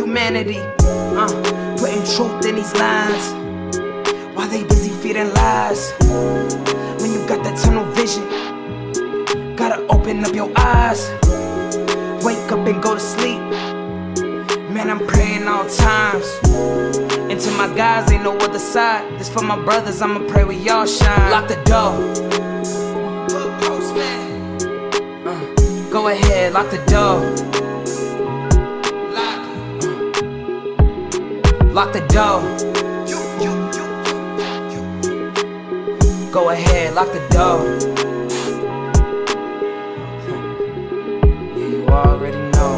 humanity. Putting truth in these lines while they busy feeding lies. When you got that tunnel vision, gotta open up your eyes. Wake up and go to sleep. Man, I'm praying all times. And to my guys, ain't no other side. This for my brothers, I'ma pray we all shine. Lock the door. Go ahead, lock the door. Lock the door. Go ahead, lock the door. Yeah, you already know.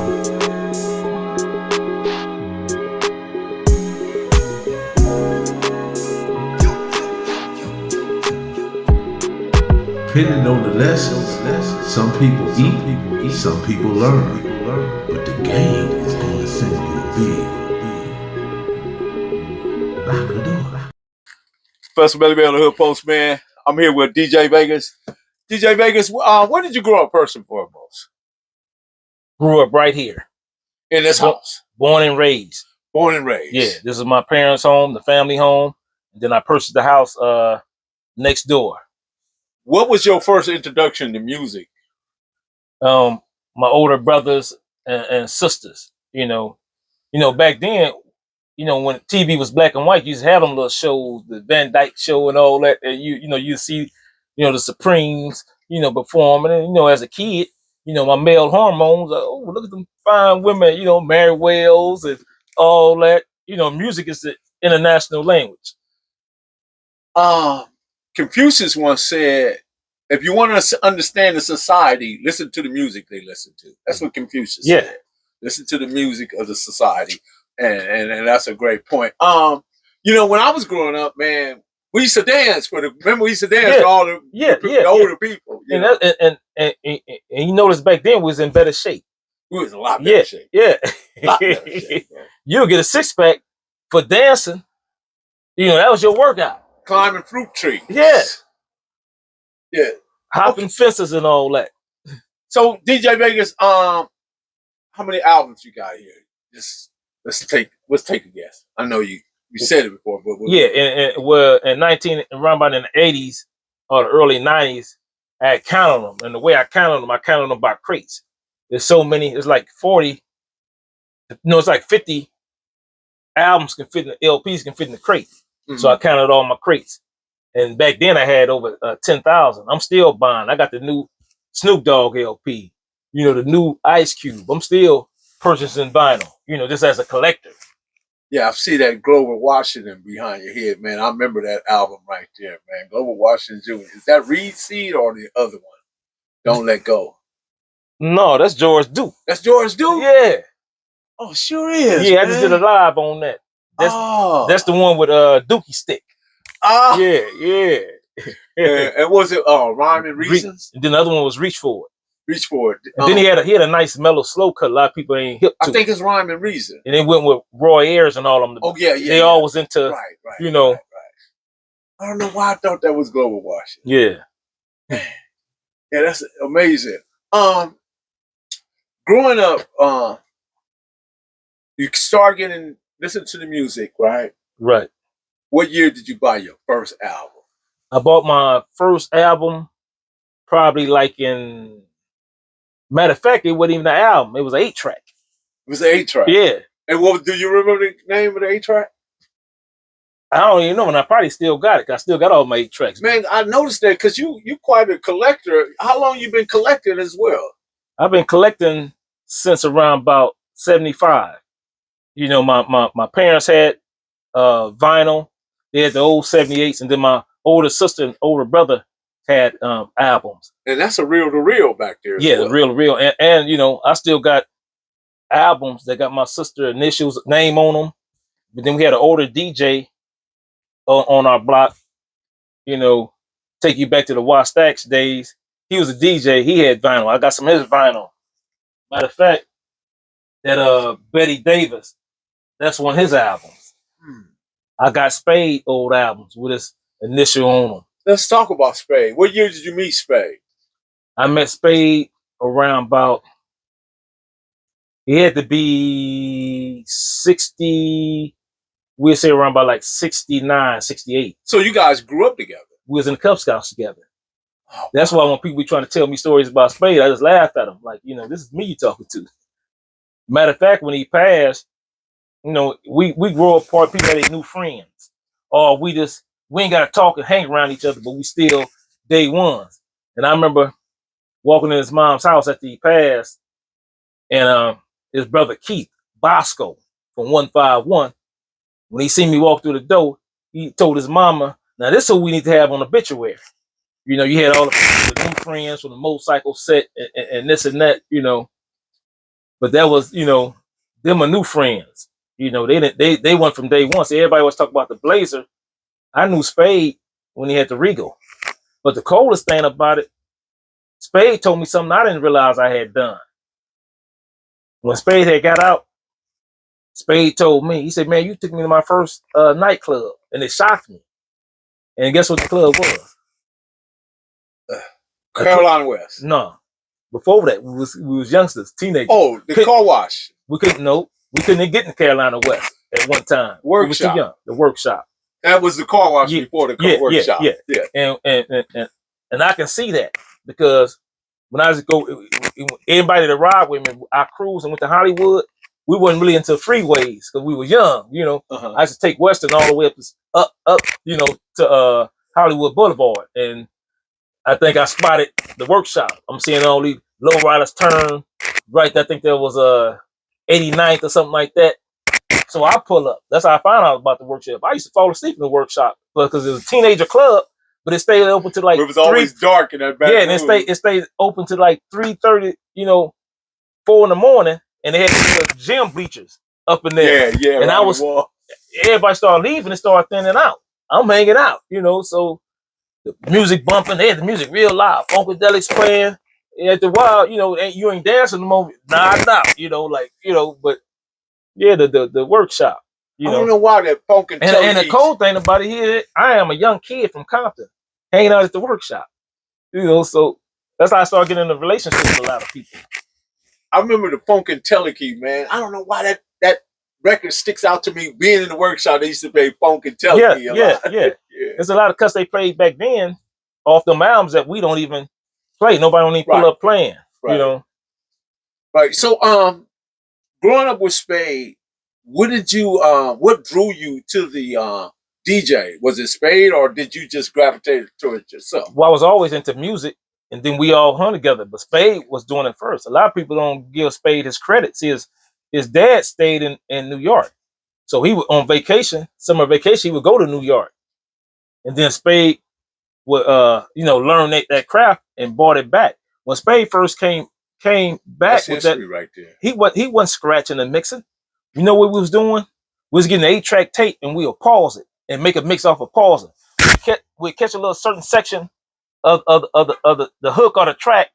Depending on the lessons, some people eat, some people learn. But the game is gonna send you a bill. Lock the door. Special Belly Bell, the Hood Postman. I'm here with DJ Vegas. DJ Vegas, where did you grow up first and foremost? Grew up right here. In this house? Born and raised. Born and raised. Yeah, this is my parents' home, the family home. And then I purchased the house next door. What was your first introduction to music? My older brothers and sisters, back then, when TV was black and white, you used to have them little shows, the Van Dyke show and all that. And you see, the Supremes, performing. And, as a kid, my male hormones, oh, look at them fine women, Mary Wells and all that. Music is the international language. Confucius once said, if you want to understand the society, listen to the music they listen to. That's what Confucius said. Listen to the music of the society. And that's a great point. When I was growing up, man, we used to dance remember we used to dance for all the older people. And you notice back then we was in better shape. We was a lot better shape. Yeah. A lot better shape. You'll get a six-pack for dancing. That was your workout. Climbing fruit trees. Yeah. Yeah. Hopping fences and all that. So DJ Vegas, how many albums you got here? Just let's take a guess. I know you said it before, but around about in the 80s or the early 90s, I had counted them. And the way I counted them by crates. There's so many, it's like 40, it's like 50 albums can fit in the LPs can fit in the crate. Mm-hmm. So I counted all my crates. And back then I had over 10,000. I'm still buying. I got the new Snoop Dogg LP, the new Ice Cube. I'm still purchasing vinyl, just as a collector. Yeah, I see that Grover Washington behind your head, man. I remember that album right there, man. Grover Washington Jr. Is that Reed Seed or the other one? Don't Let Go. No, that's George Duke. That's George Duke? Yeah. Oh, sure is. Yeah, man. I just did a live on that. That's the one with Dookie Stick. Yeah. And was it Rhyme and Reasons? And then the other one was Reach For It. Reach For It. And then he had a nice mellow slow cut. A lot of people ain't hip to. I think it's Rhyme and Reason. And they went with Roy Ayers and all of them. Oh yeah. They all was into right. I don't know why I thought that was Grover Washington. Yeah. Yeah, that's amazing. Growing up, you start listen to the music, right? Right. What year did you buy your first album? I bought my first album probably matter of fact, it wasn't even an album. It was an 8-track. It was an 8-track? Yeah. And do you remember the name of the 8-track? I don't even know, and I probably still got it. I still got all my 8 tracks. Man, I noticed that because you quite a collector. How long you been collecting as well? I've been collecting since around about 75. My parents had vinyl. They had the old 78s, and then my older sister and older brother had albums. And that's a reel-to-reel back there. Yeah, the reel-to-reel. And I still got albums that got my sister's initials name on them. But then we had an older DJ on our block, take you back to the Wastax days. He was a DJ. He had vinyl. I got some of his vinyl. Matter of fact, that Betty Davis, that's one of his albums. I got Spade old albums with his initial on them. Let's talk about Spade. What year did you meet Spade? I met Spade around about He had to be 60, we'll say around about like 69, 68. So you guys grew up together. We was in the Cub Scouts together. Oh, That's why when people be trying to tell me stories about Spade, I just laugh at them. Like, you know, this is me you talking to. Matter of fact, when he passed, you know, we grow apart, people had new friends. Or we ain't gotta talk and hang around each other, but we still day ones. And I remember walking in his mom's house after he passed, and his brother Keith Bosco from 151, when he seen me walk through the door, he told his mama, now this is who we need to have on the obituary. You know, you had all the new friends from the motorcycle set and this and that, you know. But that was, you know, them are new friends. You know, they went from day one. So everybody was talking about the Blazer. I knew Spade when he had the Regal. But the coolest thing about it, Spade told me something I didn't realize I had done. When Spade had got out, Spade told me, he said, man, you took me to my first nightclub, and it shocked me. And guess what the club was? Carolina West. No. Before that, we was youngsters, teenagers. Oh, the car wash. We couldn't get in Carolina West at one time. We was too Workshop. young. The workshop. That was the car wash before the workshop. Yeah. And I can see that because when I was everybody that ride with me, I cruised and went to Hollywood. We wasn't really into freeways because we were young, you know. I used to take Western all the way up, you know, to Hollywood Boulevard, and I think I spotted the workshop. I'm seeing all these low riders turn right. I think there was 89th or something like that. So I pull up. That's how I found out about the workshop. I used to fall asleep in the workshop because it was a teenager club, but it stayed open to like it was always dark in that back room. And it stayed open to like 3:30, you know, 4 in the morning, and they had the gym bleachers up in there. Yeah. And everybody started leaving and started thinning out. I'm hanging out, you know, so the music bumping, they had the music real loud, Funkadelics playing. After a while, you know, you ain't dancing no more. Nah, you know, like, you know, but yeah, the workshop. You I don't know why that funk and the cool thing about it here, I am a young kid from Compton, hanging out at the workshop. You know, so that's how I started getting in a relationship with a lot of people. I remember the Funk and Telekey, man. I don't know why that record sticks out to me. Being in the workshop, they used to play Funk and Telekey a lot. Yeah. There's a lot of cuts they played back then off them albums that we don't even play. Nobody don't even pull up playing. Right. You know. Right. So growing up with Spade, what drew you to the DJ? Was it Spade or did you just gravitate towards it yourself? Well, I was always into music, and then we all hung together. But Spade was doing it first. A lot of people don't give Spade his credits. His dad stayed in New York. So he was on vacation, summer vacation, he would go to New York. And then Spade would you know, learn that craft and brought it back. When Spade first came back, that's with history that, right there. He wasn't scratching and mixing. You know what we was doing? We was getting an 8-track tape and we'll pause it and make a mix off of pausing. We'd catch a little certain section of the hook or the track,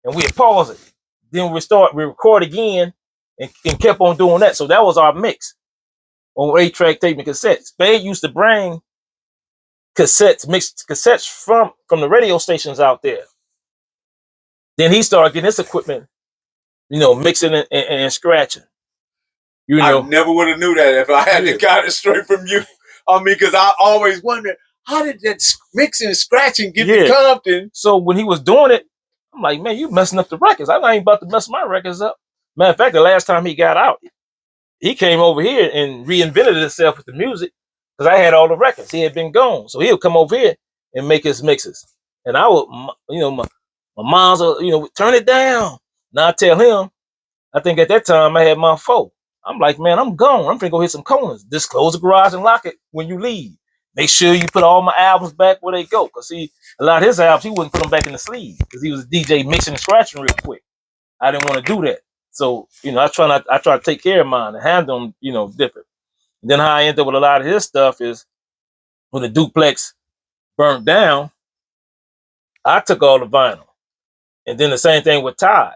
and we'd pause it. Then we record again and kept on doing that. So that was our mix on 8-track tape and cassette. Spade used to bring mixed cassettes from the radio stations out there. Then he started getting his equipment, you know, mixing and scratching. You know, I never would have knew that if I hadn't got it straight from you. I mean, because I always wondered, how did that mixing and scratching get to Compton? So when he was doing it, I'm like, man, you messing up the records. I ain't about to mess my records up. Matter of fact, the last time he got out, he came over here and reinvented himself with the music because I had all the records. He had been gone. So he'll come over here and make his mixes. And I would, you know, my mom's, you know, turn it down. Now I tell him, I think at that time I had my 4. I'm like, man, I'm gone. I'm finna go hit some corners. Just close the garage and lock it when you leave. Make sure you put all my albums back where they go. Because see, a lot of his albums, he wouldn't put them back in the sleeve because he was a DJ mixing and scratching real quick. I didn't want to do that. So, you know, I try to take care of mine and handle them, you know, different. And then how I end up with a lot of his stuff is when the duplex burnt down, I took all the vinyl. And then the same thing with Todd.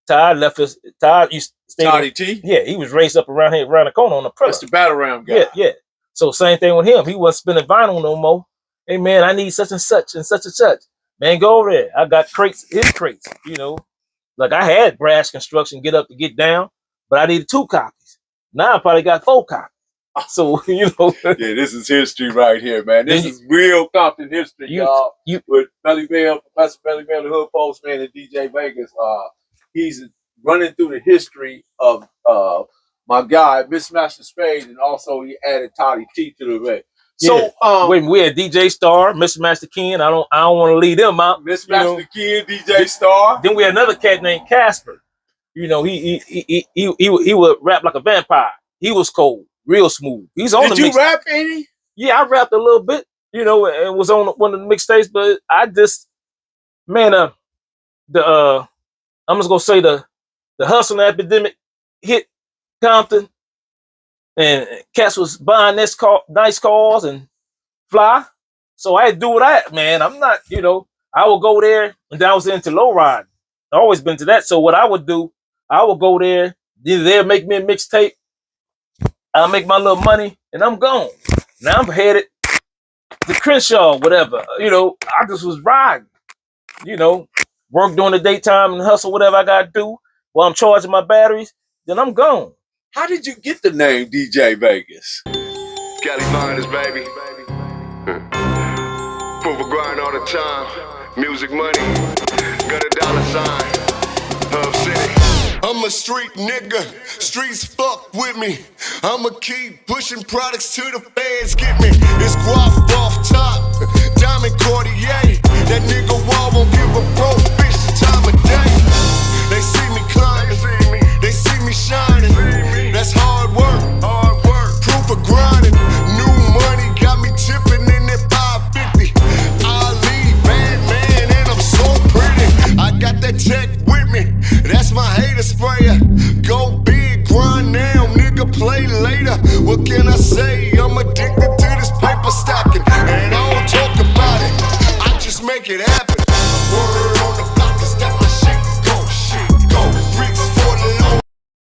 Todd used to stay. Toddy T? Yeah, he was raised up around here, around the corner on the pillar. That's the battle round guy. Yeah. So same thing with him. He wasn't spinning vinyl no more. Hey man, I need such and such and such and such. Man, go over there. I got his crates, you know. Like I had brass construction, get up to get down, but I needed 2 copies. Now I probably got 4 copies. So, you know. Yeah, this is history right here, man. This is real Compton history, y'all. With Belly Bell, Professor Belly Bell, the Hood Postman, and DJ Vegas. He's running through the history of my guy, Master Spade, and also he added Toddy T to the red. So when we had DJ Star, Mr. Master Ken, I don't want to leave them out. Mr. Master Ken, DJ Star. Then we had another cat named Casper. You know, he would rap like a vampire. He was cold, real smooth. He's on. Did you rap any? Yeah, I rapped a little bit. You know, it was on one of the mixtapes, but I just, man, I'm just gonna say the hustle epidemic hit Compton, and cats was buying nice cars and fly. So I had to do what I'm not, you know, I would go there, and then I was into low ride. I always been to that. So what I would do, I would go there, they'll make me a mixtape, I'll make my little money, and I'm gone. Now I'm headed to Crenshaw, whatever. You know, I just was riding. You know, work during the daytime and hustle whatever I gotta do while I'm charging my batteries, then I'm gone. How did you get the name DJ Vegas? Cali Miners, baby. Proof of grind all the time. Music money. Got a dollar sign. Hub City. I'm a street nigga. Streets fuck with me. I'ma keep pushing products till the fans get me. It's guap off top. Diamond Cartier. That nigga wall won't give a broke bitch the time of day. They see me climbing. They see me shining. That's hard work. Proof of grinding. New money got me tipping in that 550. Ali, bad man, and I'm so pretty. I got that tech with me. That's my hater sprayer. Go big, grind now, nigga, play later. What can I say? I'm addicted.